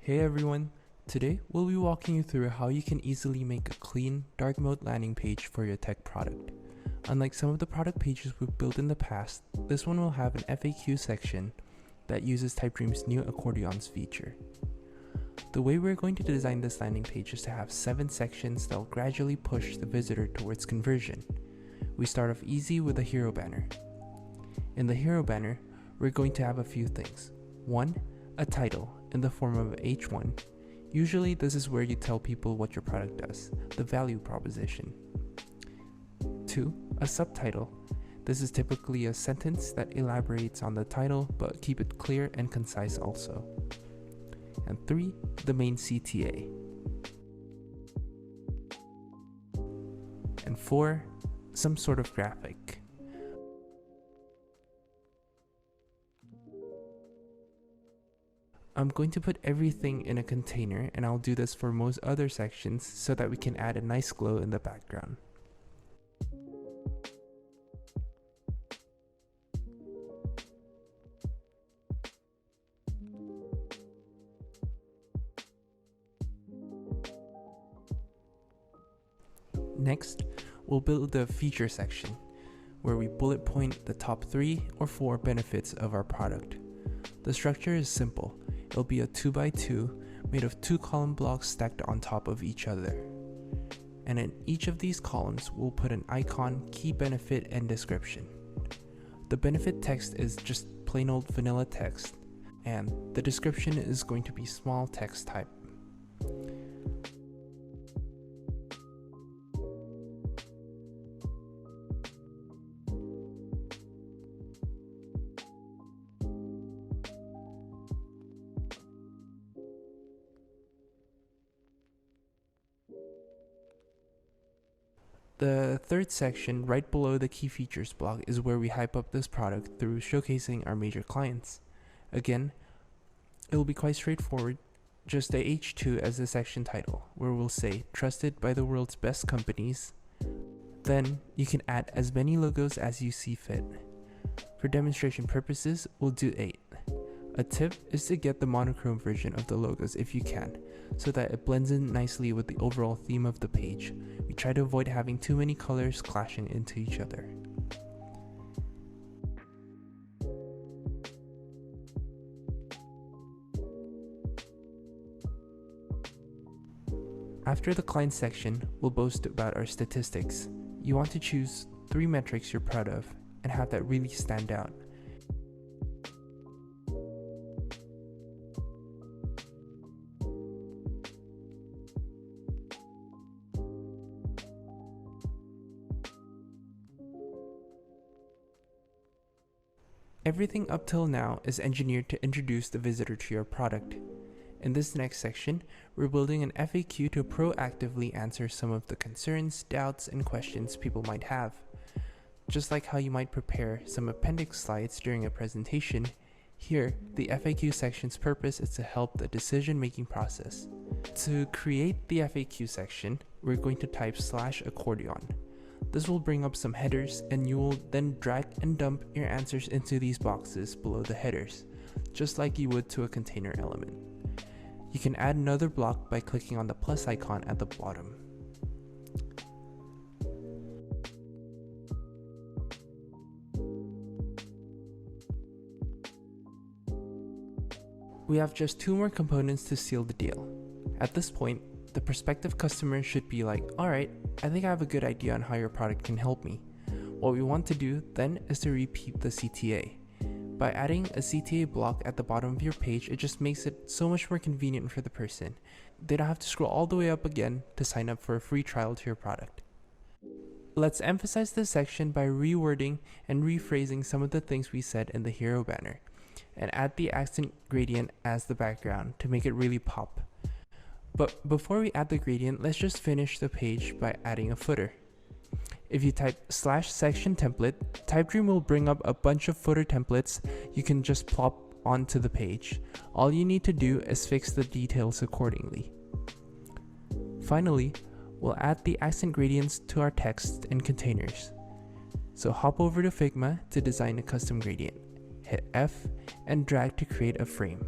Hey everyone, today we'll be walking you through how you can easily make a clean, dark mode landing page for your tech product. Unlike some of the product pages we've built in the past, this one will have an FAQ section that uses Typedream's new accordions feature. The way we're going to design this landing page is to have 7 sections that will gradually push the visitor towards conversion. We start off easy with a hero banner. In the hero banner, we're going to have a few things. 1. A title in the form of H1. Usually this is where you tell people what your product does, the value proposition. 2. A subtitle. This is typically a sentence that elaborates on the title but keep it clear and concise also. And 3. The main CTA. And 4. Some sort of graphic. I'm going to put everything in a container, and I'll do this for most other sections so that we can add a nice glow in the background. Next, we'll build a feature section where we bullet point the top 3 or 4 benefits of our product. The structure is simple. It'll be a 2x2 made of 2 column blocks stacked on top of each other. And in each of these columns, we'll put an icon, key benefit, and description. The benefit text is just plain old vanilla text, and the description is going to be small text type. The third section, right below the key features block, is where we hype up this product through showcasing our major clients. Again, it will be quite straightforward, just a H2 as the section title, where we'll say, trusted by the world's best companies. Then, you can add as many logos as you see fit. For demonstration purposes, we'll do 8. A tip is to get the monochrome version of the logos if you can, so that it blends in nicely with the overall theme of the page. We try to avoid having too many colors clashing into each other. After the client section, we'll boast about our statistics. You want to choose 3 metrics you're proud of and have that really stand out. Everything up till now is engineered to introduce the visitor to your product. In this next section, we're building an FAQ to proactively answer some of the concerns, doubts, and questions people might have. Just like how you might prepare some appendix slides during a presentation, here, the FAQ section's purpose is to help the decision-making process. To create the FAQ section, we're going to type /accordion. This will bring up some headers, and you will then drag and dump your answers into these boxes below the headers, just like you would to a container element. You can add another block by clicking on the plus icon at the bottom. We have just 2 more components to seal the deal. At this point, the prospective customer should be like, alright, I think I have a good idea on how your product can help me. What we want to do then is to repeat the CTA. By adding a CTA block at the bottom of your page, it just makes it so much more convenient for the person. They don't have to scroll all the way up again to sign up for a free trial to your product. Let's emphasize this section by rewording and rephrasing some of the things we said in the hero banner, and add the accent gradient as the background to make it really pop. But before we add the gradient, let's just finish the page by adding a footer. If you type /section template, Typedream will bring up a bunch of footer templates you can just plop onto the page. All you need to do is fix the details accordingly. Finally, we'll add the accent gradients to our text and containers. So hop over to Figma to design a custom gradient. Hit F and drag to create a frame.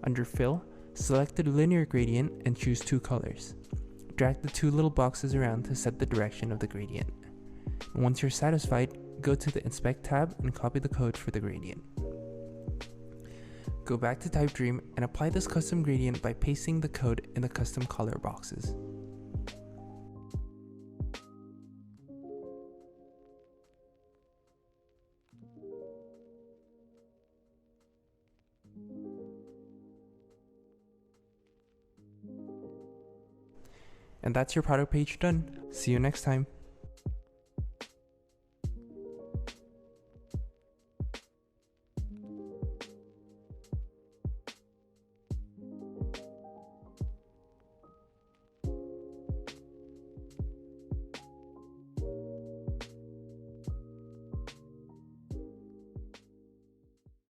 Under Fill, Select the linear gradient and choose 2 colors. Drag the 2 little boxes around to set the direction of the gradient. And once you're satisfied, go to the Inspect tab and copy the code for the gradient. Go back to Typedream and apply this custom gradient by pasting the code in the custom color boxes. And that's your product page done. See you next time.